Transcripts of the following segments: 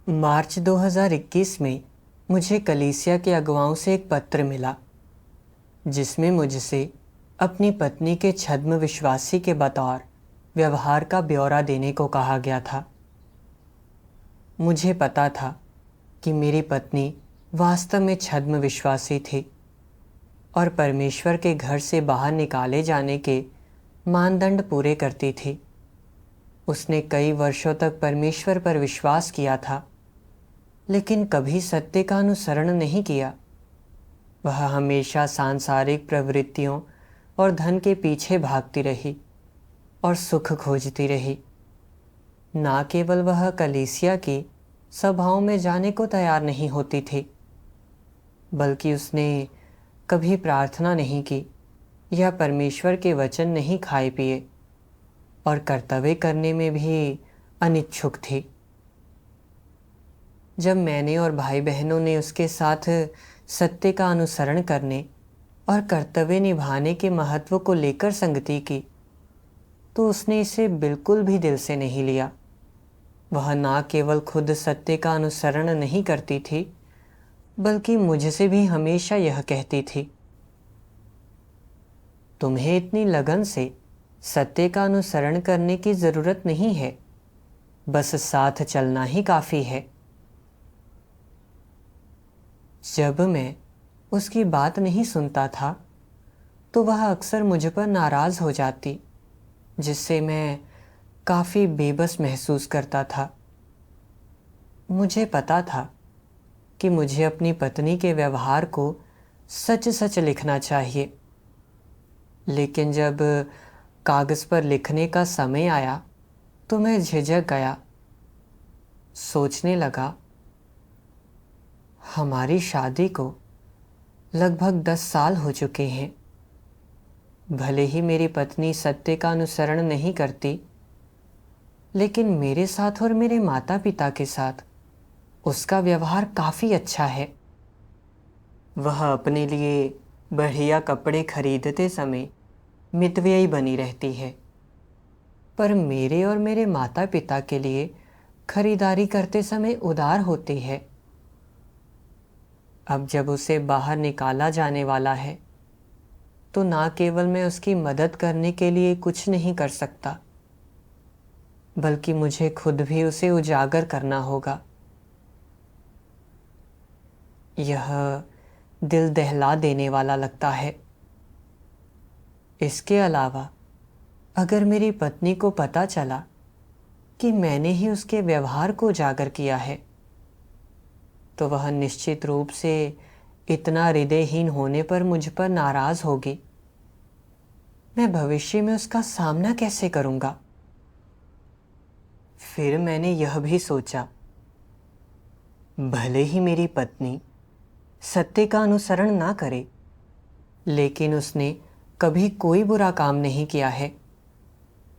मार्च 2021 में मुझे कलीसिया के अगुवाओं से एक पत्र मिला जिसमें मुझसे अपनी पत्नी के छद्म विश्वासी के बतौर व्यवहार का ब्यौरा देने को कहा गया था। मुझे पता था कि मेरी पत्नी वास्तव में छद्म विश्वासी थी और परमेश्वर के घर से बाहर निकाले जाने के मानदंड पूरे करती थी। उसने कई वर्षों तक परमेश्वर पर विश्वास किया था, लेकिन कभी सत्य का अनुसरण नहीं किया। वह हमेशा सांसारिक प्रवृत्तियों और धन के पीछे भागती रही और सुख खोजती रही। ना केवल वह कलीसिया की सभाओं में जाने को तैयार नहीं होती थी, बल्कि उसने कभी प्रार्थना नहीं की या परमेश्वर के वचन नहीं खाए पिए और कर्तव्य करने में भी अनिच्छुक थी। जब मैंने और भाई बहनों ने उसके साथ सत्य का अनुसरण करने और कर्तव्य निभाने के महत्व को लेकर संगति की, तो उसने इसे बिल्कुल भी दिल से नहीं लिया। वह ना केवल खुद सत्य का अनुसरण नहीं करती थी, बल्कि मुझसे भी हमेशा यह कहती थी, तुम्हें इतनी लगन से सत्य का अनुसरण करने की जरूरत नहीं है, बस साथ चलना ही काफी है। जब मैं उसकी बात नहीं सुनता था, तो वह अक्सर मुझ पर नाराज हो जाती, जिससे मैं काफी बेबस महसूस करता था। मुझे पता था कि मुझे अपनी पत्नी के व्यवहार को सच सच लिखना चाहिए, लेकिन जब कागज पर लिखने का समय आया तो मैं झिझक गया। सोचने लगा, हमारी शादी को लगभग 10 साल हो चुके हैं। भले ही मेरी पत्नी सत्य का अनुसरण नहीं करती, लेकिन मेरे साथ और मेरे माता पिता के साथ उसका व्यवहार काफी अच्छा है। वह अपने लिए बढ़िया कपड़े खरीदते समय मितव्ययी बनी रहती है, पर मेरे और मेरे माता पिता के लिए खरीदारी करते समय उदार होती है। अब जब उसे बाहर निकाला जाने वाला है, तो ना केवल मैं उसकी मदद करने के लिए कुछ नहीं कर सकता, बल्कि मुझे खुद भी उसे उजागर करना होगा। यह दिल दहला देने वाला लगता है। इसके अलावा अगर मेरी पत्नी को पता चला कि मैंने ही उसके व्यवहार को उजागर किया है, तो वह निश्चित रूप से इतना हृदयहीन होने पर मुझ पर नाराज होगी। मैं भविष्य में उसका सामना कैसे करूंगा? फिर मैंने यह भी सोचा, भले ही मेरी पत्नी सत्य का अनुसरण ना करे, लेकिन उसने कभी कोई बुरा काम नहीं किया है,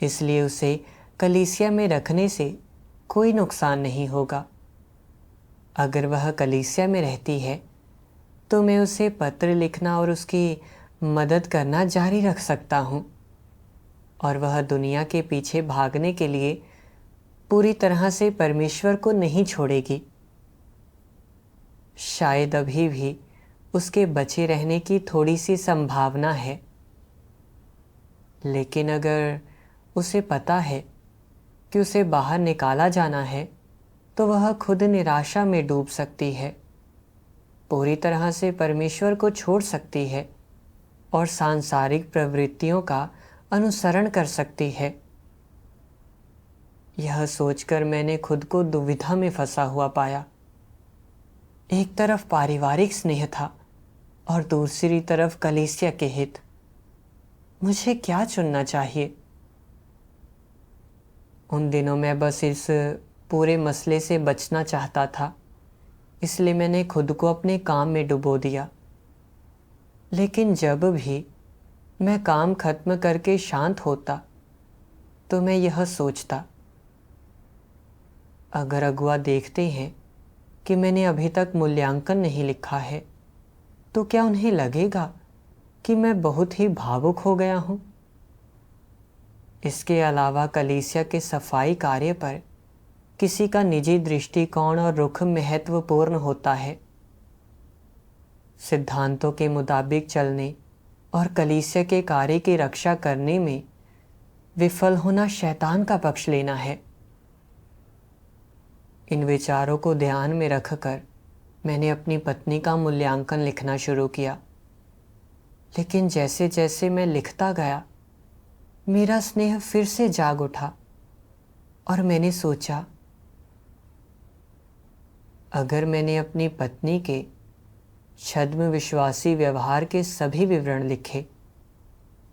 इसलिए उसे कलीसिया में रखने से कोई नुकसान नहीं होगा। अगर वह कलीसिया में रहती है, तो मैं उसे पत्र लिखना और उसकी मदद करना जारी रख सकता हूँ, और वह दुनिया के पीछे भागने के लिए पूरी तरह से परमेश्वर को नहीं छोड़ेगी। शायद अभी भी उसके बचे रहने की थोड़ी सी संभावना है, लेकिन अगर उसे पता है कि उसे बाहर निकाला जाना है, तो वह खुद निराशा में डूब सकती है, पूरी तरह से परमेश्वर को छोड़ सकती है और सांसारिक प्रवृत्तियों का अनुसरण कर सकती है। यह सोचकर मैंने खुद को दुविधा में फंसा हुआ पाया। एक तरफ पारिवारिक स्नेह था और दूसरी तरफ कलीसिया के हित। मुझे क्या चुनना चाहिए? उन दिनों मैं बस इस पूरे मसले से बचना चाहता था, इसलिए मैंने खुद को अपने काम में डुबो दिया। लेकिन जब भी मैं काम खत्म करके शांत होता, तो मैं यह सोचता, अगर अगुआ देखते हैं कि मैंने अभी तक मूल्यांकन नहीं लिखा है, तो क्या उन्हें लगेगा कि मैं बहुत ही भावुक हो गया हूँ? इसके अलावा कलीसिया के सफाई कार्य पर किसी का निजी दृष्टिकोण और रुख महत्वपूर्ण होता है। सिद्धांतों के मुताबिक चलने और कलीसिया के कार्य की रक्षा करने में विफल होना शैतान का पक्ष लेना है। इन विचारों को ध्यान में रखकर मैंने अपनी पत्नी का मूल्यांकन लिखना शुरू किया। लेकिन जैसे जैसे मैं लिखता गया, मेरा स्नेह फिर से जाग उठा और मैंने सोचा, अगर मैंने अपनी पत्नी के छद्म विश्वासी व्यवहार के सभी विवरण लिखे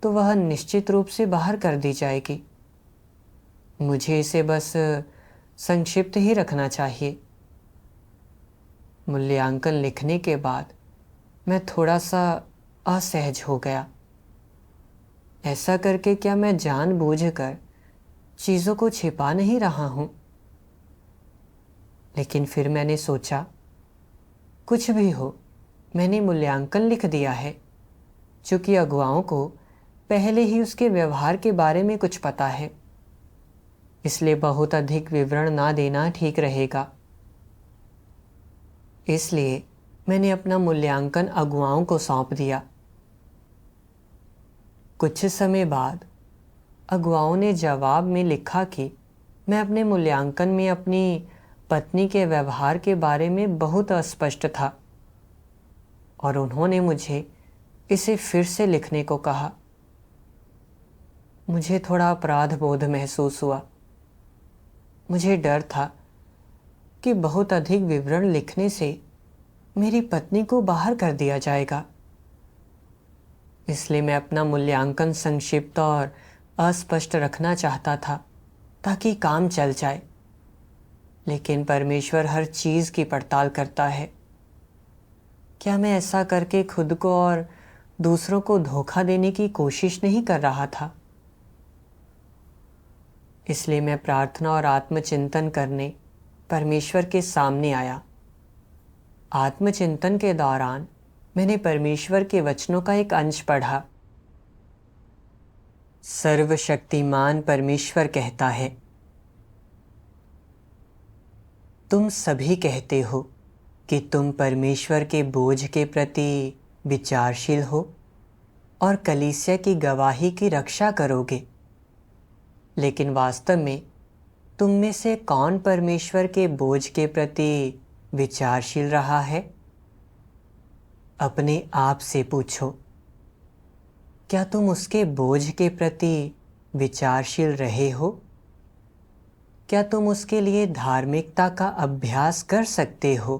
तो वह निश्चित रूप से बाहर कर दी जाएगी। मुझे इसे बस संक्षिप्त ही रखना चाहिए। मूल्यांकन लिखने के बाद मैं थोड़ा सा असहज हो गया। ऐसा करके क्या मैं जानबूझकर चीज़ों को छिपा नहीं रहा हूँ? लेकिन फिर मैंने सोचा, कुछ भी हो, मैंने मूल्यांकन लिख दिया है, चूँकि अगुवाओं को पहले ही उसके व्यवहार के बारे में कुछ पता है, इसलिए बहुत अधिक विवरण ना देना ठीक रहेगा। इसलिए मैंने अपना मूल्यांकन अगुवाओं को सौंप दिया। कुछ समय बाद अगुवाओं ने जवाब में लिखा कि मैं अपने मूल्यांकन में अपनी पत्नी के व्यवहार के बारे में बहुत अस्पष्ट था और उन्होंने मुझे इसे फिर से लिखने को कहा। मुझे थोड़ा अपराध बोध महसूस हुआ। मुझे डर था कि बहुत अधिक विवरण लिखने से मेरी पत्नी को बाहर कर दिया जाएगा। इसलिए मैं अपना मूल्यांकन संक्षिप्त और अस्पष्ट रखना चाहता था ताकि काम चल जाए। लेकिन परमेश्वर हर चीज़ की पड़ताल करता है। क्या मैं ऐसा करके खुद को और दूसरों को धोखा देने की कोशिश नहीं कर रहा था? इसलिए मैं प्रार्थना और आत्मचिंतन करने परमेश्वर के सामने आया। आत्मचिंतन के दौरान मैंने परमेश्वर के वचनों का एक अंश पढ़ा। सर्वशक्तिमान परमेश्वर कहता है, तुम सभी कहते हो कि तुम परमेश्वर के बोझ के प्रति विचारशील हो और कलीसिया की गवाही की रक्षा करोगे, लेकिन वास्तव में तुम में से कौन परमेश्वर के बोझ के प्रति विचारशील रहा है? अपने आप से पूछो, क्या तुम उसके बोझ के प्रति विचारशील रहे हो? क्या तुम उसके लिए धार्मिकता का अभ्यास कर सकते हो?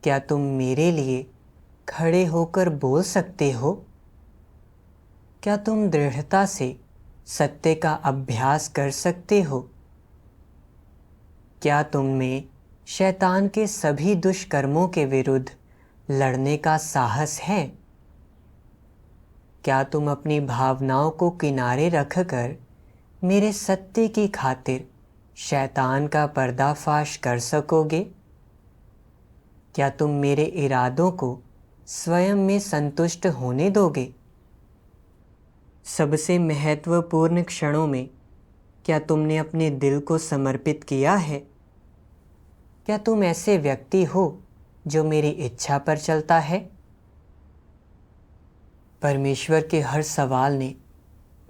क्या तुम मेरे लिए खड़े होकर बोल सकते हो? क्या तुम दृढ़ता से सत्य का अभ्यास कर सकते हो? क्या तुम में शैतान के सभी दुष्कर्मों के विरुद्ध लड़ने का साहस है? क्या तुम अपनी भावनाओं को किनारे रखकर मेरे सत्य की खातिर शैतान का पर्दाफाश कर सकोगे? क्या तुम मेरे इरादों को स्वयं में संतुष्ट होने दोगे? सबसे महत्वपूर्ण क्षणों में क्या तुमने अपने दिल को समर्पित किया है? क्या तुम ऐसे व्यक्ति हो जो मेरी इच्छा पर चलता है? परमेश्वर के हर सवाल ने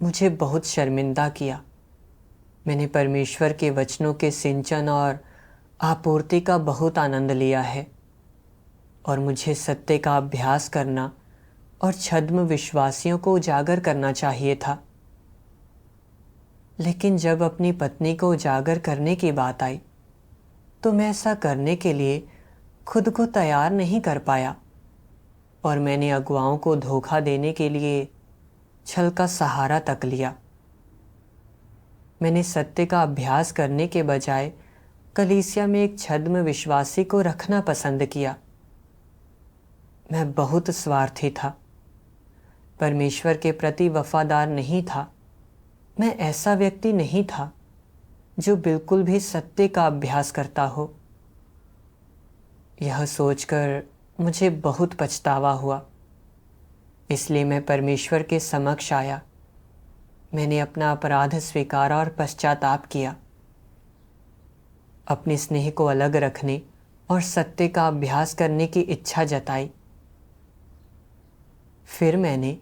मुझे बहुत शर्मिंदा किया। मैंने परमेश्वर के वचनों के सिंचन और आपूर्ति का बहुत आनंद लिया है और मुझे सत्य का अभ्यास करना और छद्म विश्वासियों को उजागर करना चाहिए था। लेकिन जब अपनी पत्नी को उजागर करने की बात आई तो मैं ऐसा करने के लिए खुद को तैयार नहीं कर पाया और मैंने अगुवाओं को धोखा देने के लिए छल का सहारा तक लिया। मैंने सत्य का अभ्यास करने के बजाय कलीसिया में एक छद्म विश्वासी को रखना पसंद किया। मैं बहुत स्वार्थी था, परमेश्वर के प्रति वफादार नहीं था। मैं ऐसा व्यक्ति नहीं था जो बिल्कुल भी सत्य का अभ्यास करता हो। यह सोचकर मुझे बहुत पछतावा हुआ। इसलिए मैं परमेश्वर के समक्ष आया। मैंने अपना अपराध स्वीकारा और पश्चाताप किया। अपने स्नेह को अलग रखने और सत्य का अभ्यास करने की इच्छा जताई। फिर मैंने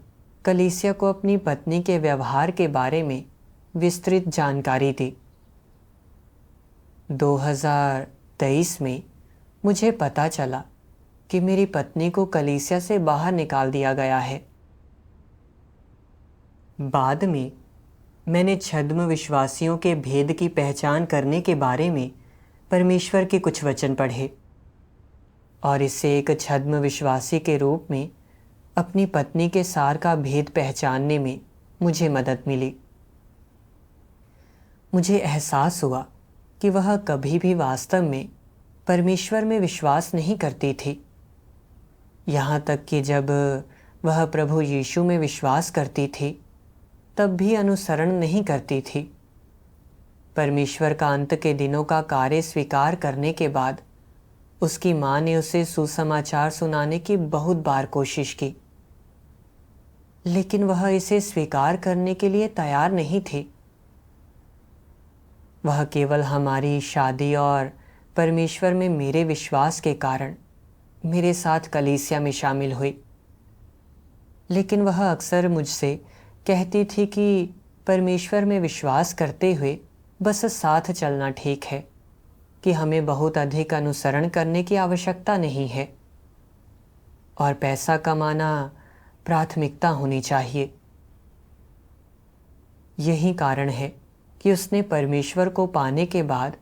कलीसिया को अपनी पत्नी के व्यवहार के बारे में विस्तृत जानकारी दी। 2023 में मुझे पता चला कि मेरी पत्नी को कलीसिया से बाहर निकाल दिया गया है। बाद में मैंने छद्म विश्वासियों के भेद की पहचान करने के बारे में परमेश्वर के कुछ वचन पढ़े और इससे एक छद्म विश्वासी के रूप में अपनी पत्नी के सार का भेद पहचानने में मुझे मदद मिली। मुझे एहसास हुआ कि वह कभी भी वास्तव में परमेश्वर में विश्वास नहीं करती थी। यहाँ तक कि जब वह प्रभु यीशु में विश्वास करती थी तब भी अनुसरण नहीं करती थी। परमेश्वर का अंत के दिनों का कार्य स्वीकार करने के बाद उसकी माँ ने उसे सुसमाचार सुनाने की बहुत बार कोशिश की, लेकिन वह इसे स्वीकार करने के लिए तैयार नहीं थी। वह केवल हमारी शादी और परमेश्वर में मेरे विश्वास के कारण मेरे साथ कलीसिया में शामिल हुई, लेकिन वह अक्सर मुझसे कहती थी कि परमेश्वर में विश्वास करते हुए बस साथ चलना ठीक है, कि हमें बहुत अधिक अनुसरण करने की आवश्यकता नहीं है और पैसा कमाना प्राथमिकता होनी चाहिए। यही कारण है कि उसने परमेश्वर को पाने के बाद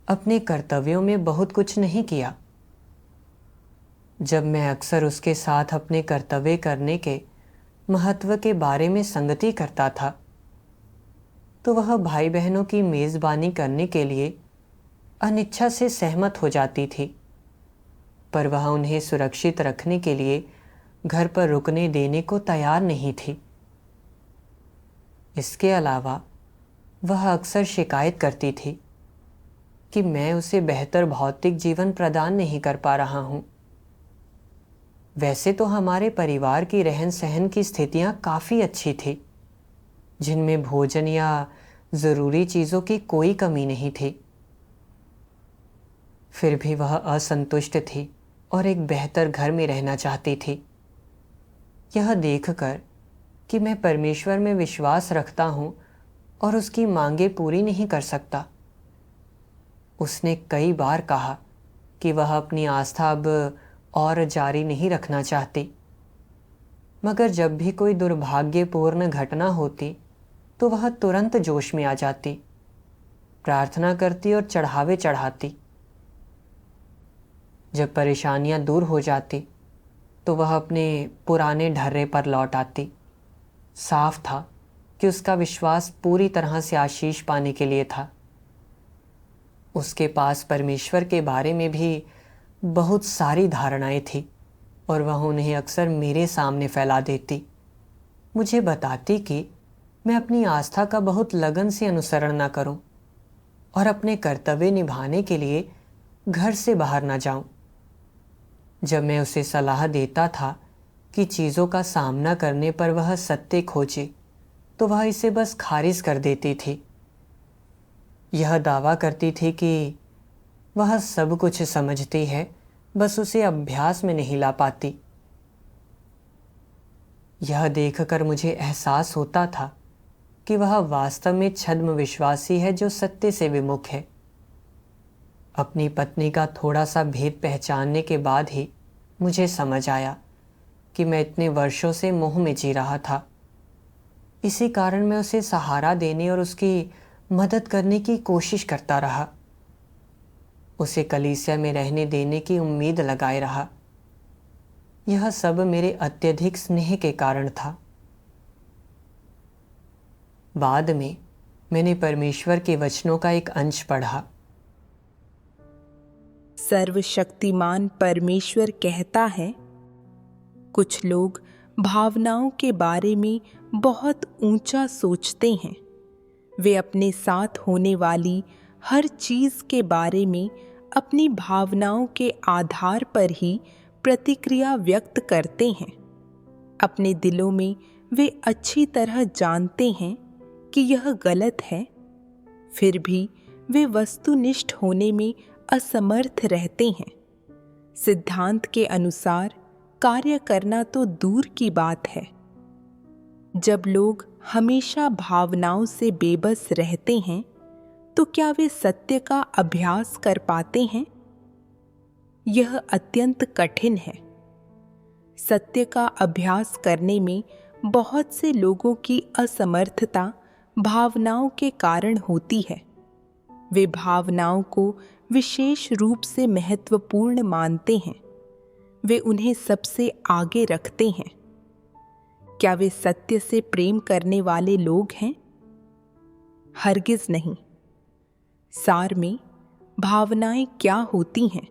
अपने कर्तव्यों में बहुत कुछ नहीं किया। जब मैं अक्सर उसके साथ अपने कर्तव्य करने के महत्व के बारे में संगति करता था, तो वह भाई बहनों की मेज़बानी करने के लिए अनिच्छा से सहमत हो जाती थी, पर वह उन्हें सुरक्षित रखने के लिए घर पर रुकने देने को तैयार नहीं थी। इसके अलावा वह अक्सर शिकायत करती थी कि मैं उसे बेहतर भौतिक जीवन प्रदान नहीं कर पा रहा हूँ। वैसे तो हमारे परिवार की रहन सहन की स्थितियाँ काफ़ी अच्छी थी, जिनमें भोजन या ज़रूरी चीज़ों की कोई कमी नहीं थी। फिर भी वह असंतुष्ट थी और एक बेहतर घर में रहना चाहती थी। यह देखकर कि मैं परमेश्वर में विश्वास रखता हूँ और उसकी मांगें पूरी नहीं कर सकता, उसने कई बार कहा कि वह अपनी आस्था अब और जारी नहीं रखना चाहती। मगर जब भी कोई दुर्भाग्यपूर्ण घटना होती तो वह तुरंत जोश में आ जाती, प्रार्थना करती और चढ़ावे चढ़ाती। जब परेशानियां दूर हो जाती तो वह अपने पुराने ढर्रे पर लौट आती। साफ था कि उसका विश्वास पूरी तरह से आशीष पाने के लिए था। उसके पास परमेश्वर के बारे में भी बहुत सारी धारणाएं थी और वह उन्हें अक्सर मेरे सामने फैला देती। मुझे बताती कि मैं अपनी आस्था का बहुत लगन से अनुसरण न करूं और अपने कर्तव्य निभाने के लिए घर से बाहर न जाऊं। जब मैं उसे सलाह देता था कि चीज़ों का सामना करने पर वह सत्य खोजे, तो वह इसे बस खारिज कर देती थी। यह दावा करती थी कि वह सब कुछ समझती है, बस उसे अभ्यास में नहीं ला पाती। यह देखकर मुझे एहसास होता था कि वह वास्तव में छद्म विश्वासी है जो सत्य से विमुख है। अपनी पत्नी का थोड़ा सा भेद पहचानने के बाद ही मुझे समझ आया कि मैं इतने वर्षों से मोह में जी रहा था। इसी कारण मैं उसे सहारा देने और उसकी मदद करने की कोशिश करता रहा। उसे कलीसिया में रहने देने की उम्मीद लगाए रहा। यह सब मेरे अत्यधिक स्नेह के कारण था। बाद में मैंने परमेश्वर के वचनों का एक अंश पढ़ा। सर्वशक्तिमान परमेश्वर कहता है, कुछ लोग भावनाओं के बारे में बहुत ऊंचा सोचते हैं। वे अपने साथ होने वाली हर चीज़ के बारे में अपनी भावनाओं के आधार पर ही प्रतिक्रिया व्यक्त करते हैं। अपने दिलों में वे अच्छी तरह जानते हैं कि यह गलत है, फिर भी वे वस्तुनिष्ठ होने में असमर्थ रहते हैं। सिद्धांत के अनुसार कार्य करना तो दूर की बात है। जब लोग हमेशा भावनाओं से बेबस रहते हैं तो क्या वे सत्य का अभ्यास कर पाते हैं? यह अत्यंत कठिन है। सत्य का अभ्यास करने में बहुत से लोगों की असमर्थता भावनाओं के कारण होती है। वे भावनाओं को विशेष रूप से महत्वपूर्ण मानते हैं। वे उन्हें सबसे आगे रखते हैं। क्या वे सत्य से प्रेम करने वाले लोग हैं? हरगिज नहीं। सार में भावनाएं क्या होती हैं?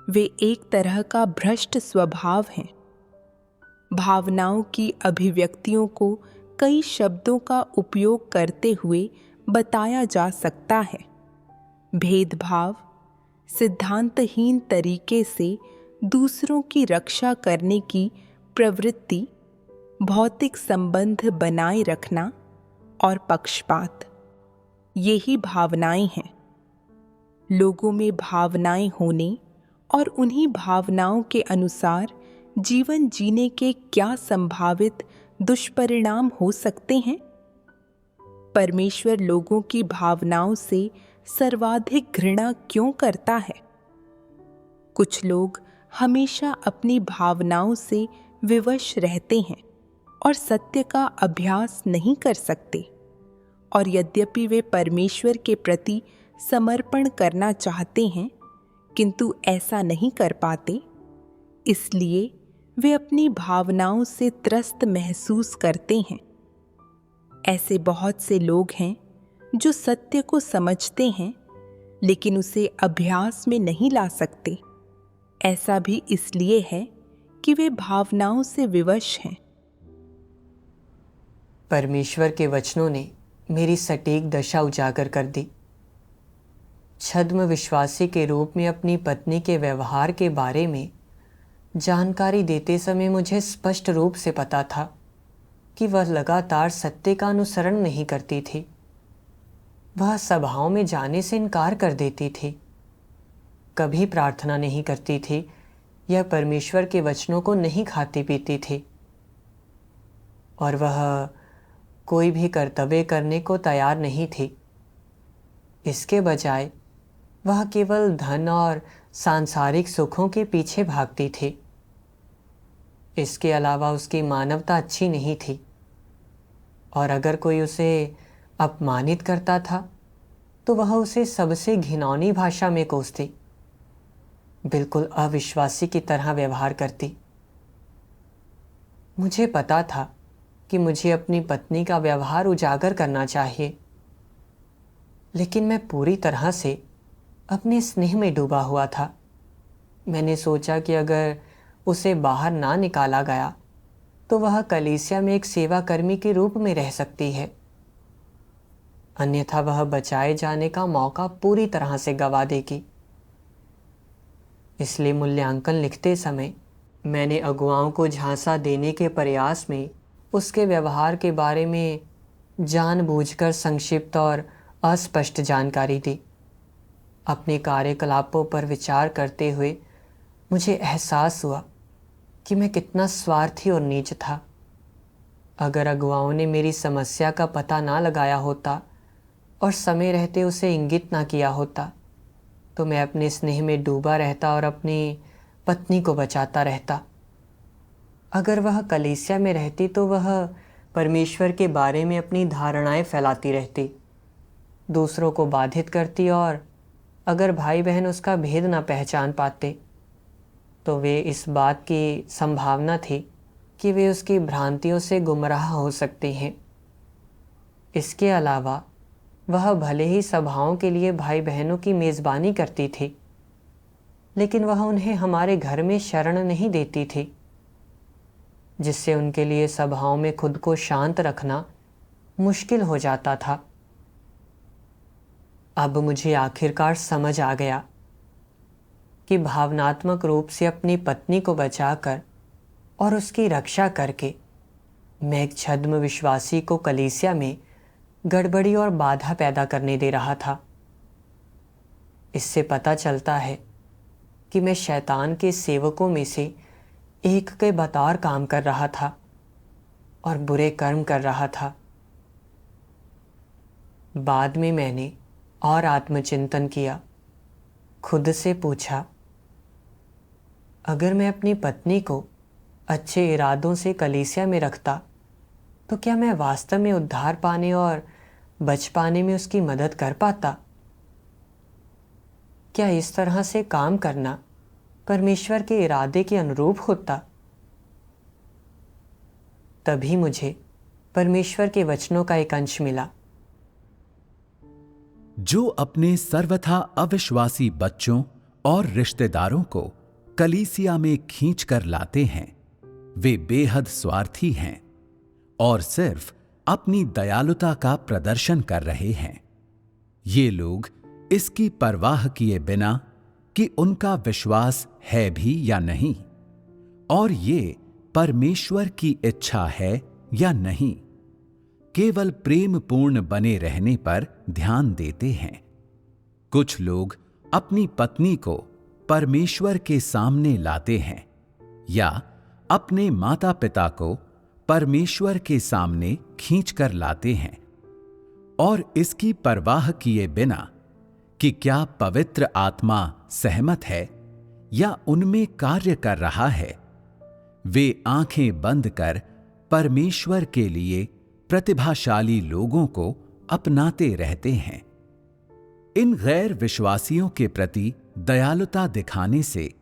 वे एक तरह का भ्रष्ट स्वभाव हैं। भावनाओं की अभिव्यक्तियों को कई शब्दों का उपयोग करते हुए बताया जा सकता है। भेदभाव, सिद्धांतहीन तरीके से दूसरों की रक्षा करने की प्रवृत्ति, भौतिक संबंध बनाए रखना और पक्षपात, यही भावनाएं हैं। लोगों में भावनाएं होने और उन्हीं भावनाओं के अनुसार जीवन जीने के क्या संभावित दुष्परिणाम हो सकते हैं? परमेश्वर लोगों की भावनाओं से सर्वाधिक घृणा क्यों करता है? कुछ लोग हमेशा अपनी भावनाओं से विवश रहते हैं और सत्य का अभ्यास नहीं कर सकते, और यद्यपि वे परमेश्वर के प्रति समर्पण करना चाहते हैं किंतु ऐसा नहीं कर पाते, इसलिए वे अपनी भावनाओं से त्रस्त महसूस करते हैं। ऐसे बहुत से लोग हैं जो सत्य को समझते हैं लेकिन उसे अभ्यास में नहीं ला सकते। ऐसा भी इसलिए है कि वे भावनाओं से विवश हैं। परमेश्वर के वचनों ने मेरी सटीक दशा उजागर कर दी। छद्म विश्वासी के रूप में अपनी पत्नी के व्यवहार के बारे में जानकारी देते समय मुझे स्पष्ट रूप से पता था कि वह लगातार सत्य का अनुसरण नहीं करती थी। वह सभाओं में जाने से इनकार कर देती थी, कभी प्रार्थना नहीं करती थी या परमेश्वर के वचनों को नहीं खाती पीती थी, और वह कोई भी कर्तव्य करने को तैयार नहीं थी। इसके बजाय वह केवल धन और सांसारिक सुखों के पीछे भागती थी। इसके अलावा उसकी मानवता अच्छी नहीं थी, और अगर कोई उसे अपमानित करता था तो वह उसे सबसे घिनौनी भाषा में कोसती, बिल्कुल अविश्वासी की तरह व्यवहार करती। मुझे पता था कि मुझे अपनी पत्नी का व्यवहार उजागर करना चाहिए, लेकिन मैं पूरी तरह से अपने स्नेह में डूबा हुआ था। मैंने सोचा कि अगर उसे बाहर ना निकाला गया तो वह कलीसिया में एक सेवा कर्मी के रूप में रह सकती है, अन्यथा वह बचाए जाने का मौका पूरी तरह से गंवा देगी। इसलिए मूल्यांकन लिखते समय मैंने अगुवाओं को झांसा देने के प्रयास में उसके व्यवहार के बारे में जानबूझकर संक्षिप्त और अस्पष्ट जानकारी दी। अपने कार्यकलापों पर विचार करते हुए मुझे एहसास हुआ कि मैं कितना स्वार्थी और नीच था। अगर अगुवाओं ने मेरी समस्या का पता ना लगाया होता और समय रहते उसे इंगित ना किया होता तो मैं अपने स्नेह में डूबा रहता और अपनी पत्नी को बचाता रहता। अगर वह कलीसिया में रहती तो वह परमेश्वर के बारे में अपनी धारणाएं फैलाती रहती, दूसरों को बाधित करती, और अगर भाई बहन उसका भेद ना पहचान पाते तो वे इस बात की संभावना थी कि वे उसकी भ्रांतियों से गुमराह हो सकते हैं। इसके अलावा वह भले ही सभाओं के लिए भाई बहनों की मेज़बानी करती थी, लेकिन वह उन्हें हमारे घर में शरण नहीं देती थी, जिससे उनके लिए सभाओं में खुद को शांत रखना मुश्किल हो जाता था। अब मुझे आखिरकार समझ आ गया कि भावनात्मक रूप से अपनी पत्नी को बचाकर और उसकी रक्षा करके मैं एक छद्म विश्वासी को कलीसिया में गड़बड़ी और बाधा पैदा करने दे रहा था। इससे पता चलता है कि मैं शैतान के सेवकों में से एक के बतौर काम कर रहा था और बुरे कर्म कर रहा था। बाद में मैंने और आत्मचिंतन किया, खुद से पूछा, अगर मैं अपनी पत्नी को अच्छे इरादों से कलीसिया में रखता तो क्या मैं वास्तव में उद्धार पाने और बच पाने में उसकी मदद कर पाता? क्या इस तरह से काम करना परमेश्वर के इरादे के अनुरूप होता? तभी मुझे परमेश्वर के वचनों का एक अंश मिला। जो अपने सर्वथा अविश्वासी बच्चों और रिश्तेदारों को कलीसिया में खींच कर लाते हैं, वे बेहद स्वार्थी हैं और सिर्फ अपनी दयालुता का प्रदर्शन कर रहे हैं। ये लोग इसकी परवाह किए बिना कि उनका विश्वास है भी या नहीं और ये परमेश्वर की इच्छा है या नहीं, केवल प्रेम पूर्ण बने रहने पर ध्यान देते हैं। कुछ लोग अपनी पत्नी को परमेश्वर के सामने लाते हैं या अपने माता पिता को परमेश्वर के सामने खींचकर लाते हैं और इसकी परवाह किए बिना कि क्या पवित्र आत्मा सहमत है या उनमें कार्य कर रहा है, वे आंखें बंद कर परमेश्वर के लिए प्रतिभाशाली लोगों को अपनाते रहते हैं। इन गैर विश्वासियों के प्रति दयालुता दिखाने से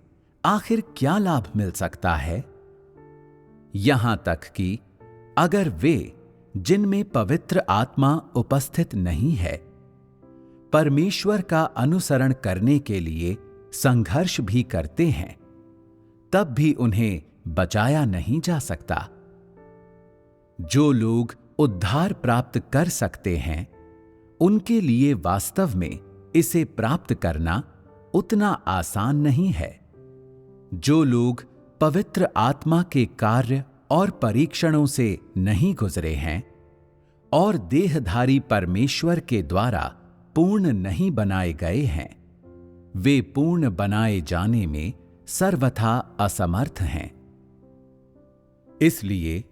आखिर क्या लाभ मिल सकता है? यहां तक कि अगर वे, जिनमें पवित्र आत्मा उपस्थित नहीं है, परमेश्वर का अनुसरण करने के लिए संघर्ष भी करते हैं, तब भी उन्हें बचाया नहीं जा सकता। जो लोग उद्धार प्राप्त कर सकते हैं, उनके लिए वास्तव में इसे प्राप्त करना उतना आसान नहीं है। जो लोग पवित्र आत्मा के कार्य और परीक्षणों से नहीं गुजरे हैं और देहधारी परमेश्वर के द्वारा पूर्ण नहीं बनाए गए हैं, वे पूर्ण बनाए जाने में सर्वथा असमर्थ हैं। इसलिए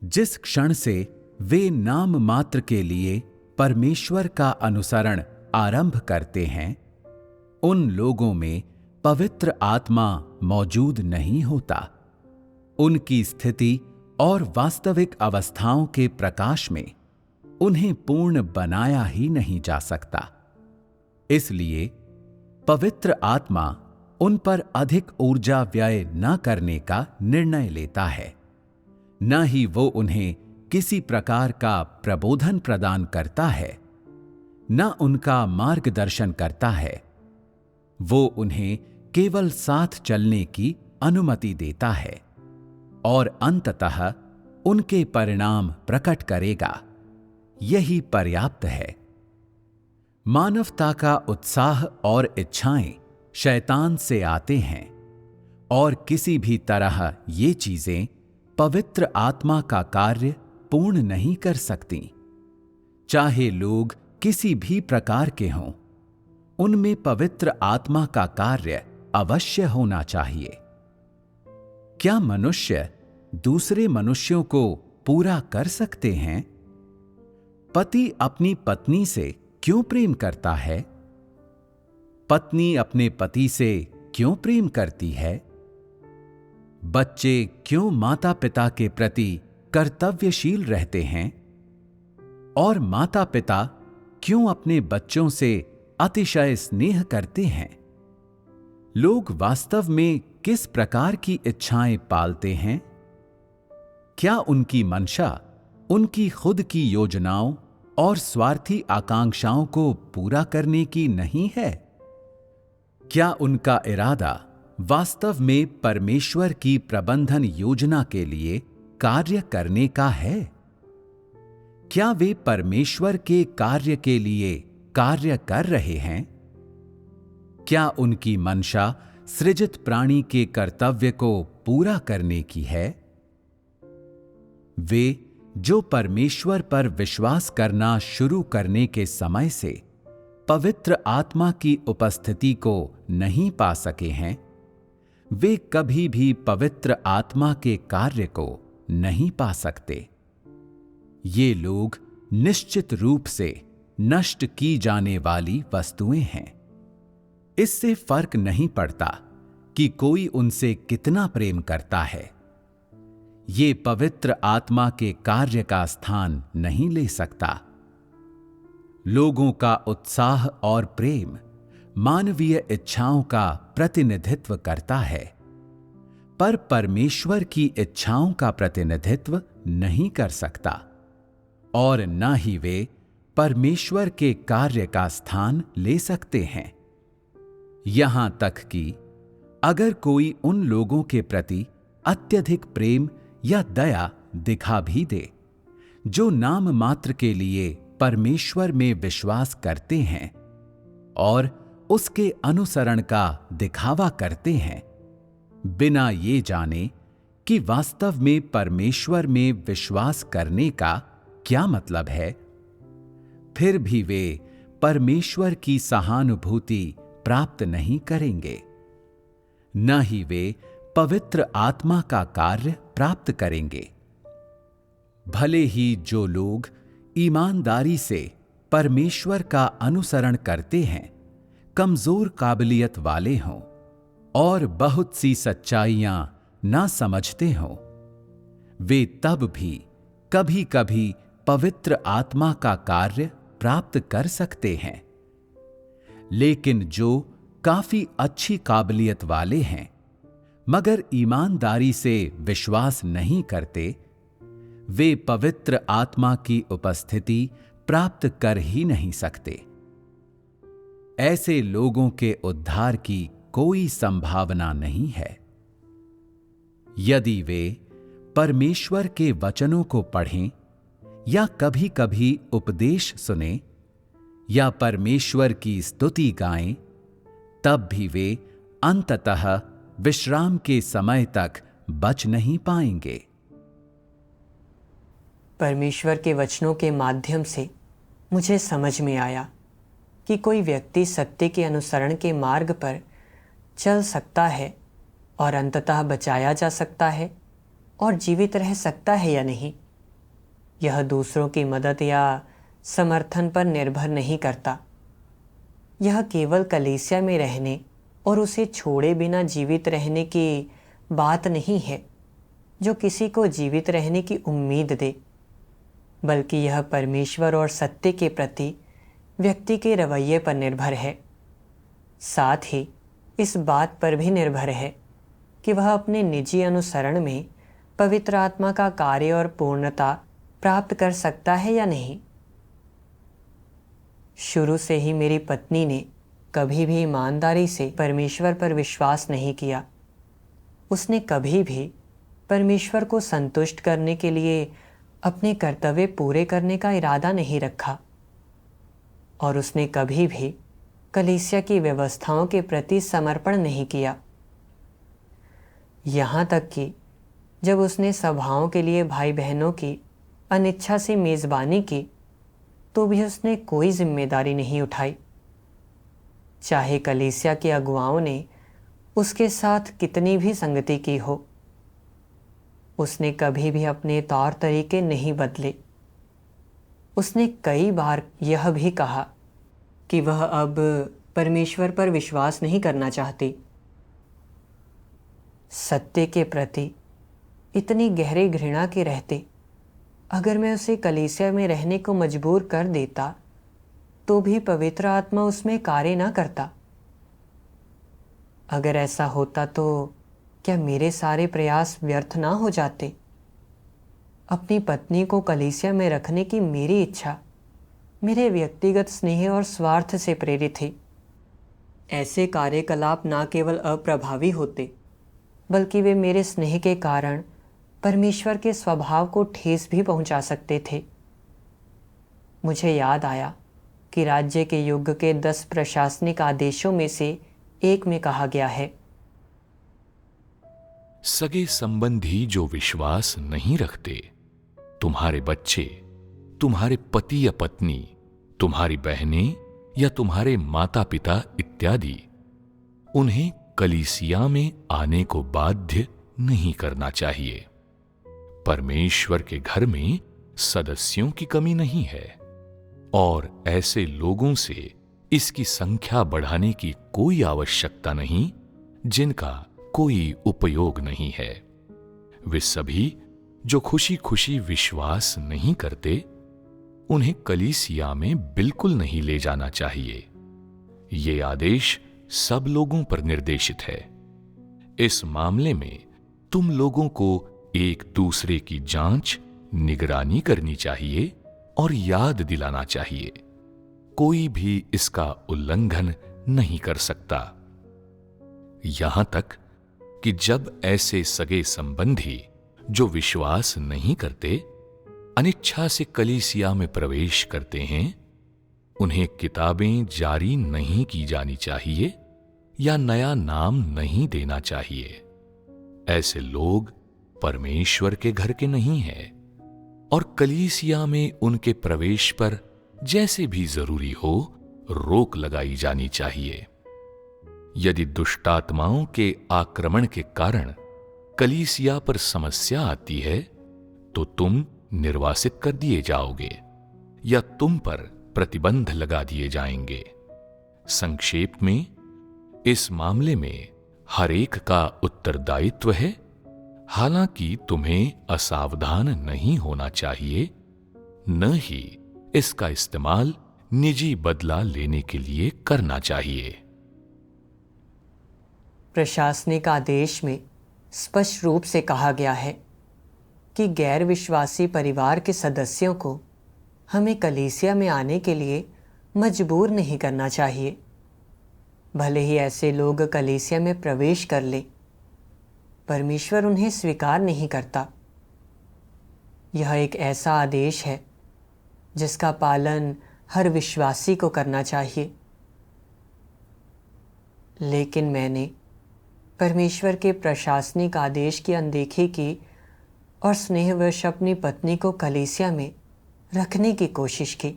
जिस क्षण से वे नाम मात्र के लिए परमेश्वर का अनुसरण आरंभ करते हैं, उन लोगों में पवित्र आत्मा मौजूद नहीं होता। उनकी स्थिति और वास्तविक अवस्थाओं के प्रकाश में उन्हें पूर्ण बनाया ही नहीं जा सकता। इसलिए पवित्र आत्मा उन पर अधिक ऊर्जा व्यय न करने का निर्णय लेता है, न ही वो उन्हें किसी प्रकार का प्रबोधन प्रदान करता है, न उनका मार्गदर्शन करता है। वो उन्हें केवल साथ चलने की अनुमति देता है और अंततः उनके परिणाम प्रकट करेगा। यही पर्याप्त है। मानवता का उत्साह और इच्छाएं शैतान से आते हैं और किसी भी तरह ये चीजें पवित्र आत्मा का कार्य पूर्ण नहीं कर सकती। चाहे लोग किसी भी प्रकार के हों, उनमें पवित्र आत्मा का कार्य अवश्य होना चाहिए। क्या मनुष्य दूसरे मनुष्यों को पूरा कर सकते हैं? पति अपनी पत्नी से क्यों प्रेम करता है? पत्नी अपने पति से क्यों प्रेम करती है? बच्चे क्यों माता पिता के प्रति कर्तव्यशील रहते हैं? और माता पिता क्यों अपने बच्चों से अतिशय स्नेह करते हैं? लोग वास्तव में किस प्रकार की इच्छाएं पालते हैं? क्या उनकी मंशा उनकी खुद की योजनाओं और स्वार्थी आकांक्षाओं को पूरा करने की नहीं है? क्या उनका इरादा वास्तव में परमेश्वर की प्रबंधन योजना के लिए कार्य करने का है? क्या वे परमेश्वर के कार्य के लिए कार्य कर रहे हैं? क्या उनकी मंशा सृजित प्राणी के कर्तव्य को पूरा करने की है? वे जो परमेश्वर पर विश्वास करना शुरू करने के समय से पवित्र आत्मा की उपस्थिति को नहीं पा सके हैं, वे कभी भी पवित्र आत्मा के कार्य को नहीं पा सकते। ये लोग निश्चित रूप से नष्ट की जाने वाली वस्तुएं हैं। इससे फर्क नहीं पड़ता कि कोई उनसे कितना प्रेम करता है। ये पवित्र आत्मा के कार्य का स्थान नहीं ले सकता। लोगों का उत्साह और प्रेम मानवीय इच्छाओं का प्रतिनिधित्व करता है, पर परमेश्वर की इच्छाओं का प्रतिनिधित्व नहीं कर सकता, और न ही वे परमेश्वर के कार्य का स्थान ले सकते हैं। यहां तक कि अगर कोई उन लोगों के प्रति अत्यधिक प्रेम या दया दिखा भी दे जो नाम मात्र के लिए परमेश्वर में विश्वास करते हैं और उसके अनुसरण का दिखावा करते हैं, बिना ये जाने कि वास्तव में परमेश्वर में विश्वास करने का क्या मतलब है, फिर भी वे परमेश्वर की सहानुभूति प्राप्त नहीं करेंगे, न ही वे पवित्र आत्मा का कार्य प्राप्त करेंगे। भले ही जो लोग ईमानदारी से परमेश्वर का अनुसरण करते हैं कमजोर काबिलियत वाले हों और बहुत सी सच्चाइयां ना समझते हों, वे तब भी कभी कभी पवित्र आत्मा का कार्य प्राप्त कर सकते हैं। लेकिन जो काफी अच्छी काबिलियत वाले हैं मगर ईमानदारी से विश्वास नहीं करते, वे पवित्र आत्मा की उपस्थिति प्राप्त कर ही नहीं सकते। ऐसे लोगों के उद्धार की कोई संभावना नहीं है। यदि वे परमेश्वर के वचनों को पढ़ें या कभी कभी उपदेश सुने या परमेश्वर की स्तुति गाएं, तब भी वे अंततः विश्राम के समय तक बच नहीं पाएंगे। परमेश्वर के वचनों के माध्यम से मुझे समझ में आया कि कोई व्यक्ति सत्य के अनुसरण के मार्ग पर चल सकता है और अंततः बचाया जा सकता है और जीवित रह सकता है या नहीं, यह दूसरों की मदद या समर्थन पर निर्भर नहीं करता। यह केवल कलीसिया में रहने और उसे छोड़े बिना जीवित रहने की बात नहीं है जो किसी को जीवित रहने की उम्मीद दे, बल्कि यह परमेश्वर और सत्य के प्रति व्यक्ति के रवैये पर निर्भर है। साथ ही इस बात पर भी निर्भर है कि वह अपने निजी अनुसरण में पवित्र आत्मा का कार्य और पूर्णता प्राप्त कर सकता है या नहीं। शुरू से ही मेरी पत्नी ने कभी भी ईमानदारी से परमेश्वर पर विश्वास नहीं किया। उसने कभी भी परमेश्वर को संतुष्ट करने के लिए अपने कर्तव्य पूरे करने का इरादा नहीं रखा और उसने कभी भी कलीसिया की व्यवस्थाओं के प्रति समर्पण नहीं किया। यहाँ तक कि जब उसने सभाओं के लिए भाई बहनों की अनिच्छा से मेज़बानी की तो भी उसने कोई जिम्मेदारी नहीं उठाई, चाहे कलीसिया के अगुवाओं ने उसके साथ कितनी भी संगति की हो। उसने कभी भी अपने तौर तरीके नहीं बदले। उसने कई बार यह भी कहा कि वह अब परमेश्वर पर विश्वास नहीं करना चाहती। सत्य के प्रति इतनी गहरी घृणा के रहते अगर मैं उसे कलीसिया में रहने को मजबूर कर देता तो भी पवित्र आत्मा उसमें कार्य ना करता। अगर ऐसा होता तो क्या मेरे सारे प्रयास व्यर्थ ना हो जाते? अपनी पत्नी को कलीसिया में रखने की मेरी इच्छा मेरे व्यक्तिगत स्नेह और स्वार्थ से प्रेरित थी। ऐसे कार्यकलाप ना केवल अप्रभावी होते बल्कि वे मेरे स्नेह के कारण परमेश्वर के स्वभाव को ठेस भी पहुंचा सकते थे। मुझे याद आया कि राज्य के युग के 10 प्रशासनिक आदेशों में से एक में कहा गया है, सगे संबंधी जो विश्वास नहीं रखते तुम्हारे बच्चे, तुम्हारे पति या पत्नी, तुम्हारी बहनें या तुम्हारे माता पिता इत्यादि, उन्हें कलीसिया में आने को बाध्य नहीं करना चाहिए। परमेश्वर के घर में सदस्यों की कमी नहीं है और ऐसे लोगों से इसकी संख्या बढ़ाने की कोई आवश्यकता नहीं जिनका कोई उपयोग नहीं है। वे सभी जो खुशी खुशी विश्वास नहीं करते, उन्हें कलीसिया में बिल्कुल नहीं ले जाना चाहिए। ये आदेश सब लोगों पर निर्देशित है। इस मामले में तुम लोगों को एक दूसरे की जांच, निगरानी करनी चाहिए और याद दिलाना चाहिए। कोई भी इसका उल्लंघन नहीं कर सकता। यहां तक कि जब ऐसे सगे संबंधी जो विश्वास नहीं करते अनिच्छा से कलीसिया में प्रवेश करते हैं, उन्हें किताबें जारी नहीं की जानी चाहिए या नया नाम नहीं देना चाहिए। ऐसे लोग परमेश्वर के घर के नहीं हैं और कलीसिया में उनके प्रवेश पर जैसे भी जरूरी हो रोक लगाई जानी चाहिए। यदि दुष्टात्माओं के आक्रमण के कारण कलीसिया पर समस्या आती है तो तुम निर्वासित कर दिए जाओगे या तुम पर प्रतिबंध लगा दिए जाएंगे। संक्षेप में, इस मामले में हर एक का उत्तरदायित्व है। हालांकि तुम्हें असावधान नहीं होना चाहिए, न ही इसका इस्तेमाल निजी बदला लेने के लिए करना चाहिए। प्रशासनिक आदेश में स्पष्ट रूप से कहा गया है कि गैर विश्वासी परिवार के सदस्यों को हमें कलीसिया में आने के लिए मजबूर नहीं करना चाहिए, भले ही ऐसे लोग कलीसिया में प्रवेश कर ले। परमेश्वर उन्हें स्वीकार नहीं करता। यह एक ऐसा आदेश है जिसका पालन हर विश्वासी को करना चाहिए। लेकिन मैंने परमेश्वर के प्रशासनिक आदेश की अनदेखी की और स्नेहवश अपनी पत्नी को कलीसिया में रखने की कोशिश की।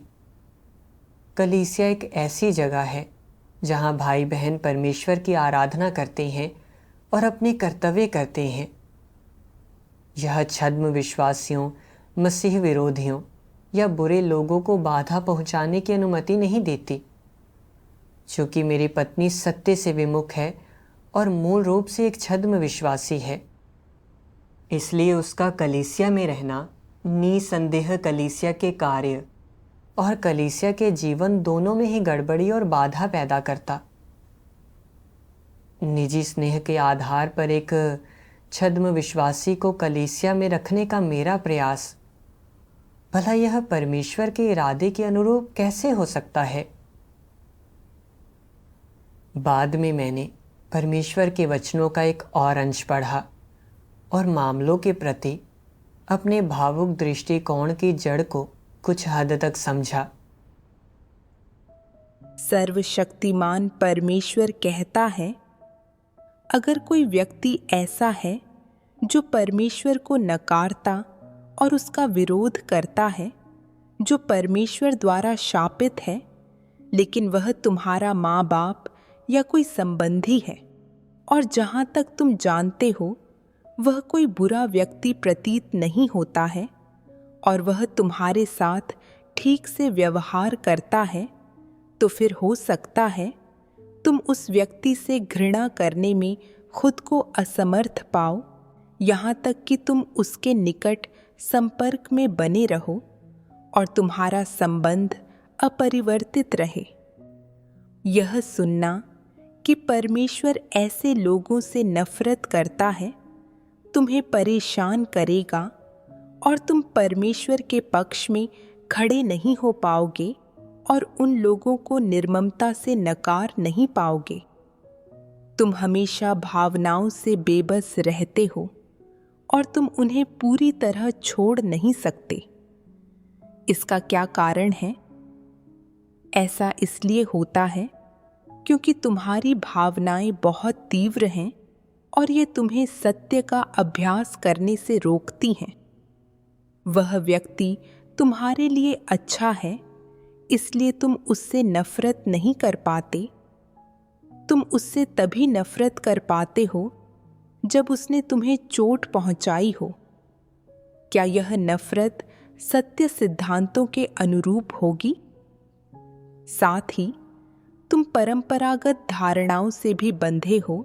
कलीसिया एक ऐसी जगह है जहां भाई बहन परमेश्वर की आराधना करते हैं और अपने कर्तव्य करते हैं। यह छद्म विश्वासियों, मसीह विरोधियों या बुरे लोगों को बाधा पहुंचाने की अनुमति नहीं देती। चूंकि मेरी पत्नी सत्य से विमुख है और मूल रूप से एक छद्म विश्वासी है, इसलिए उसका कलीसिया में रहना निसंदेह कलीसिया के कार्य और कलीसिया के जीवन दोनों में ही गड़बड़ी और बाधा पैदा करता। निजी स्नेह के आधार पर एक छद्म विश्वासी को कलीसिया में रखने का मेरा प्रयास, भला यह परमेश्वर के इरादे के अनुरूप कैसे हो सकता है? बाद में मैंने परमेश्वर के वचनों का एक और अंश पढ़ा और मामलों के प्रति अपने भावुक दृष्टिकोण की जड़ को कुछ हद तक समझा। सर्वशक्तिमान परमेश्वर कहता है, अगर कोई व्यक्ति ऐसा है जो परमेश्वर को नकारता और उसका विरोध करता है, जो परमेश्वर द्वारा शापित है, लेकिन वह तुम्हारा माँ बाप या कोई संबंधी है और जहाँ तक तुम जानते हो वह कोई बुरा व्यक्ति प्रतीत नहीं होता है और वह तुम्हारे साथ ठीक से व्यवहार करता है, तो फिर हो सकता है तुम उस व्यक्ति से घृणा करने में खुद को असमर्थ पाओ, यहाँ तक कि तुम उसके निकट संपर्क में बने रहो और तुम्हारा संबंध अपरिवर्तित रहे। यह सुनना कि परमेश्वर ऐसे लोगों से नफरत करता है तुम्हें परेशान करेगा और तुम परमेश्वर के पक्ष में खड़े नहीं हो पाओगे और उन लोगों को निर्ममता से नकार नहीं पाओगे। तुम हमेशा भावनाओं से बेबस रहते हो और तुम उन्हें पूरी तरह छोड़ नहीं सकते। इसका क्या कारण है? ऐसा इसलिए होता है क्योंकि तुम्हारी भावनाएं बहुत तीव्र हैं और ये तुम्हें सत्य का अभ्यास करने से रोकती हैं। वह व्यक्ति तुम्हारे लिए अच्छा है, इसलिए तुम उससे नफरत नहीं कर पाते। तुम उससे तभी नफरत कर पाते हो जब उसने तुम्हें चोट पहुंचाई हो। क्या यह नफरत सत्य सिद्धांतों के अनुरूप होगी? साथ ही तुम परंपरागत धारणाओं से भी बंधे हो।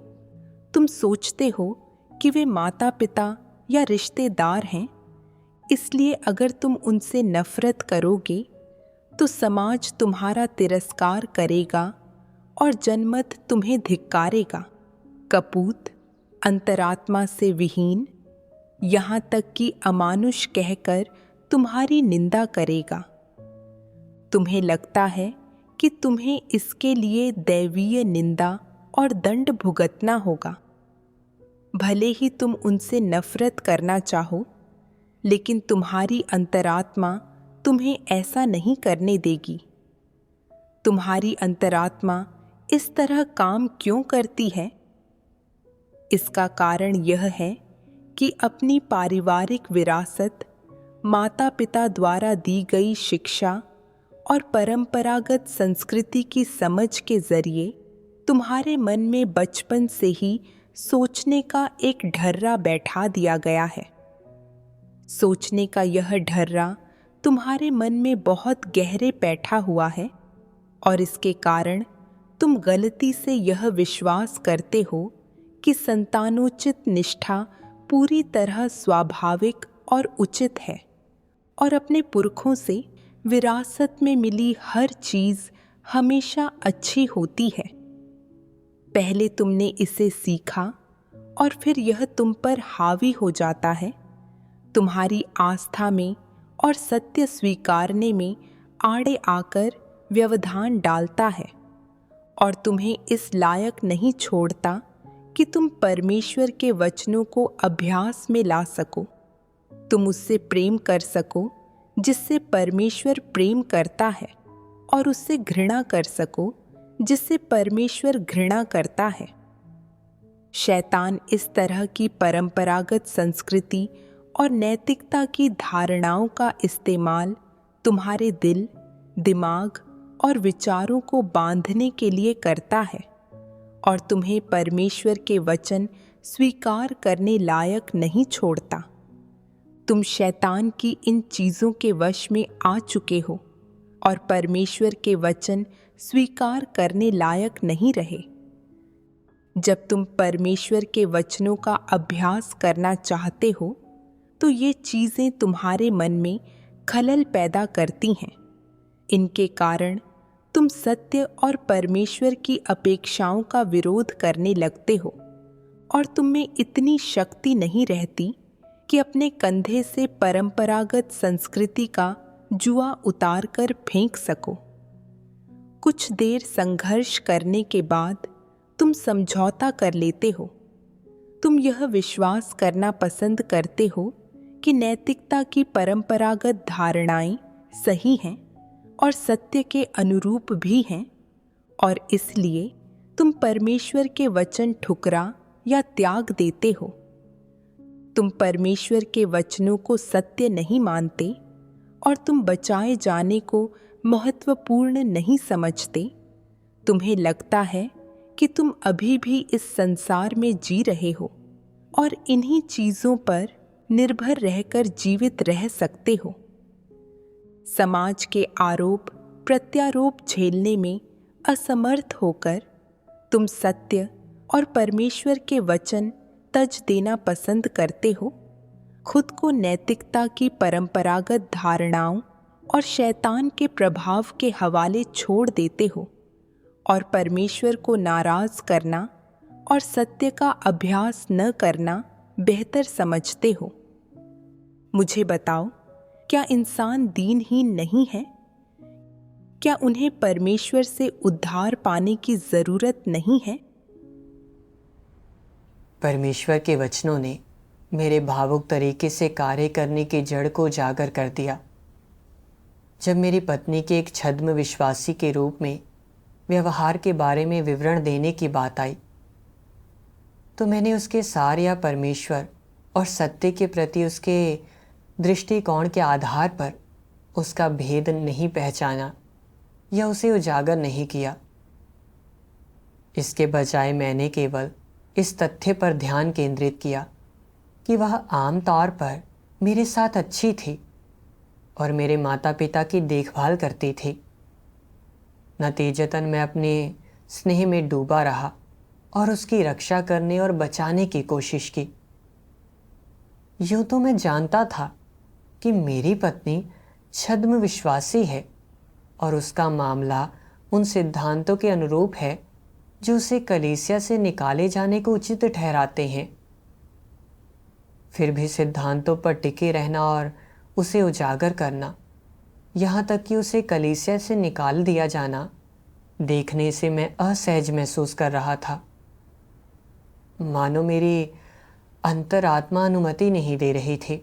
तुम सोचते हो कि वे माता पिता या रिश्तेदार हैं, इसलिए अगर तुम उनसे नफरत करोगे तो समाज तुम्हारा तिरस्कार करेगा और जनमत तुम्हें धिक्कारेगा। कपूत, अंतरात्मा से विहीन, यहाँ तक कि अमानुष कहकर तुम्हारी निंदा करेगा। तुम्हें लगता है कि तुम्हें इसके लिए दैवीय निंदा और दंड भुगतना होगा। भले ही तुम उनसे नफरत करना चाहो, लेकिन तुम्हारी अंतरात्मा तुम्हें ऐसा नहीं करने देगी। तुम्हारी अंतरात्मा इस तरह काम क्यों करती है? इसका कारण यह है कि अपनी पारिवारिक विरासत, माता पिता द्वारा दी गई शिक्षा और परंपरागत संस्कृति की समझ के जरिए तुम्हारे मन में बचपन से ही सोचने का एक ढर्रा बैठा दिया गया है। सोचने का यह ढर्रा तुम्हारे मन में बहुत गहरे बैठा हुआ है और इसके कारण तुम गलती से यह विश्वास करते हो कि संतानोचित निष्ठा पूरी तरह स्वाभाविक और उचित है और अपने पुरखों से विरासत में मिली हर चीज हमेशा अच्छी होती है। पहले तुमने इसे सीखा और फिर यह तुम पर हावी हो जाता है, तुम्हारी आस्था में और सत्य स्वीकारने में आड़े आकर व्यवधान डालता है और तुम्हें इस लायक नहीं छोड़ता कि तुम परमेश्वर के वचनों को अभ्यास में ला सको। तुम उससे प्रेम कर सको जिससे परमेश्वर प्रेम करता है और उससे घृणा कर सको जिससे परमेश्वर घृणा करता है। शैतान इस तरह की परंपरागत संस्कृति और नैतिकता की धारणाओं का इस्तेमाल तुम्हारे दिल, दिमाग और विचारों को बांधने के लिए करता है और तुम्हें परमेश्वर के वचन स्वीकार करने लायक नहीं छोड़ता। तुम शैतान की इन चीज़ों के वश में आ चुके हो और परमेश्वर के वचन स्वीकार करने लायक नहीं रहे। जब तुम परमेश्वर के वचनों का अभ्यास करना चाहते हो तो ये चीज़ें तुम्हारे मन में खलल पैदा करती हैं। इनके कारण तुम सत्य और परमेश्वर की अपेक्षाओं का विरोध करने लगते हो और तुम में इतनी शक्ति नहीं रहती कि अपने कंधे से परंपरागत संस्कृति का जुआ उतार कर फेंक सको। कुछ देर संघर्ष करने के बाद तुम समझौता कर लेते हो। तुम यह विश्वास करना पसंद करते हो कि नैतिकता की परंपरागत धारणाएं सही हैं और सत्य के अनुरूप भी हैं और इसलिए तुम परमेश्वर के वचन ठुकरा या त्याग देते हो। तुम परमेश्वर के वचनों को सत्य नहीं मानते और तुम बचाए जाने को महत्वपूर्ण नहीं समझते। तुम्हें लगता है कि तुम अभी भी इस संसार में जी रहे हो और इन्हीं चीज़ों पर निर्भर रहकर जीवित रह सकते हो। समाज के आरोप प्रत्यारोप झेलने में असमर्थ होकर तुम सत्य और परमेश्वर के वचन तज देना पसंद करते हो। खुद को नैतिकता की परंपरागत धारणाओं और शैतान के प्रभाव के हवाले छोड़ देते हो और परमेश्वर को नाराज करना और सत्य का अभ्यास न करना बेहतर समझते हो। मुझे बताओ, क्या इंसान दीनहीन नहीं है? क्या उन्हें परमेश्वर से उद्धार पाने की जरूरत नहीं है? परमेश्वर के वचनों ने मेरे भावुक तरीके से कार्य करने की जड़ को उजागर कर दिया। जब मेरी पत्नी के एक छद्म विश्वासी के रूप में व्यवहार के बारे में विवरण देने की बात आई, तो मैंने उसके सार या परमेश्वर और सत्य के प्रति उसके दृष्टिकोण के आधार पर उसका भेद नहीं पहचाना या उसे उजागर नहीं किया। इसके बजाय मैंने केवल इस तथ्य पर ध्यान केंद्रित किया कि वह आम तौर पर मेरे साथ अच्छी थी और मेरे माता पिता की देखभाल करती थी। नतीजतन मैं अपने स्नेह में डूबा रहा और उसकी रक्षा करने और बचाने की कोशिश की। यूं तो मैं जानता था कि मेरी पत्नी छद्म विश्वासी है और उसका मामला उन सिद्धांतों के अनुरूप है जो उसे कलीसिया से निकाले जाने को उचित ठहराते हैं। फिर भी सिद्धांतों पर टिके रहना और उसे उजागर करना, यहाँ तक कि उसे कलीसिया से निकाल दिया जाना, देखने से मैं असहज महसूस कर रहा था। मानो मेरी अंतरात्मा अनुमति नहीं दे रही थी।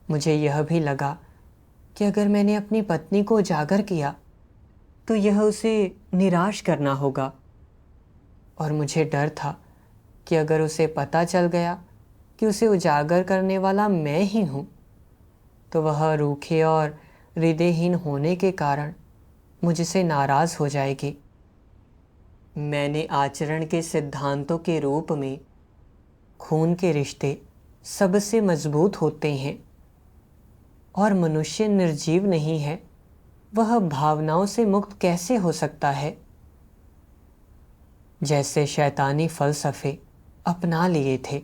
मुझे यह भी लगा कि अगर मैंने अपनी पत्नी को उजागर किया तो यह उसे निराश करना होगा, और मुझे डर था कि अगर उसे पता चल गया कि उसे उजागर करने वाला मैं ही हूँ तो वह रूखे और हृदयहीन होने के कारण मुझसे नाराज़ हो जाएगी। मैंने आचरण के सिद्धांतों के रूप में खून के रिश्ते सबसे मजबूत होते हैं और मनुष्य निर्जीव नहीं है, वह भावनाओं से मुक्त कैसे हो सकता है। जैसे शैतानी फलसफे अपना लिए थे।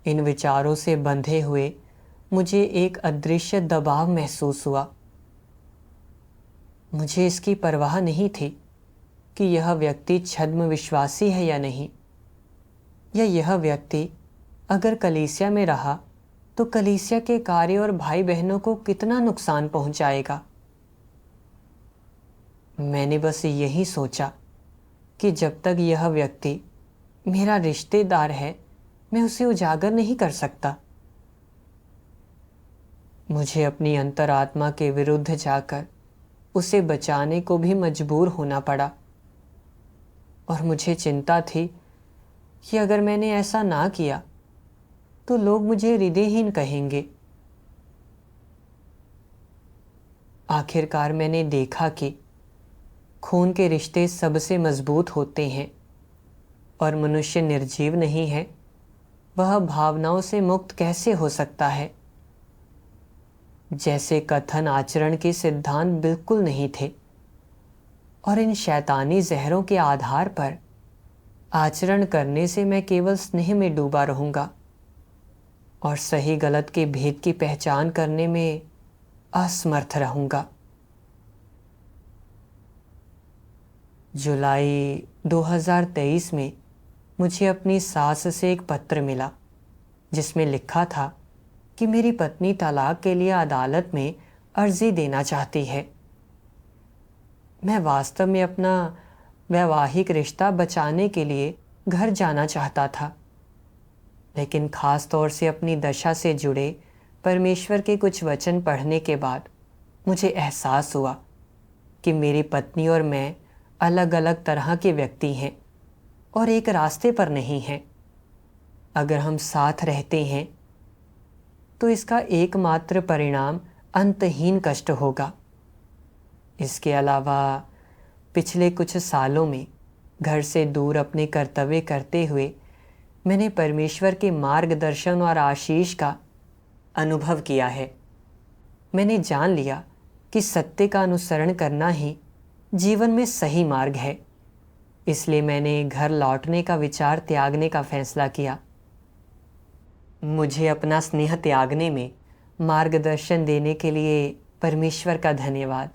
इन विचारों से बंधे हुए मुझे एक अदृश्य दबाव महसूस हुआ। मुझे इसकी परवाह नहीं थी कि यह व्यक्ति छद्म विश्वासी है या नहीं, या यह व्यक्ति अगर कलीसिया में रहा तो कलीसिया के कार्य और भाई बहनों को कितना नुकसान पहुंचाएगा। मैंने बस यही सोचा कि जब तक यह व्यक्ति मेरा रिश्तेदार है मैं उसे उजागर नहीं कर सकता। मुझे अपनी अंतरात्मा के विरुद्ध जाकर उसे बचाने को भी मजबूर होना पड़ा, और मुझे चिंता थी कि अगर मैंने ऐसा ना किया तो लोग मुझे हृदयहीन कहेंगे। आखिरकार मैंने देखा कि खून के रिश्ते सबसे मजबूत होते हैं और मनुष्य निर्जीव नहीं है, वह भावनाओं से मुक्त कैसे हो सकता है। जैसे कथन आचरण के सिद्धांत बिल्कुल नहीं थे, और इन शैतानी जहरों के आधार पर आचरण करने से मैं केवल स्नेह में डूबा रहूंगा और सही गलत के भेद की पहचान करने में असमर्थ रहूंगा। जुलाई 2023 में मुझे अपनी सास से एक पत्र मिला जिसमें लिखा था कि मेरी पत्नी तलाक के लिए अदालत में अर्जी देना चाहती है। मैं वास्तव में अपना वैवाहिक रिश्ता बचाने के लिए घर जाना चाहता था, लेकिन ख़ास तौर से अपनी दशा से जुड़े परमेश्वर के कुछ वचन पढ़ने के बाद मुझे एहसास हुआ कि मेरी पत्नी और मैं अलग अलग तरह के व्यक्ति हैं और एक रास्ते पर नहीं हैं। अगर हम साथ रहते हैं तो इसका एकमात्र परिणाम अंतहीन कष्ट होगा। इसके अलावा पिछले कुछ सालों में घर से दूर अपने कर्तव्य करते हुए मैंने परमेश्वर के मार्गदर्शन और आशीष का अनुभव किया है। मैंने जान लिया कि सत्य का अनुसरण करना ही जीवन में सही मार्ग है। इसलिए मैंने घर लौटने का विचार त्यागने का फैसला किया। मुझे अपना स्नेह त्यागने में मार्गदर्शन देने के लिए परमेश्वर का धन्यवाद।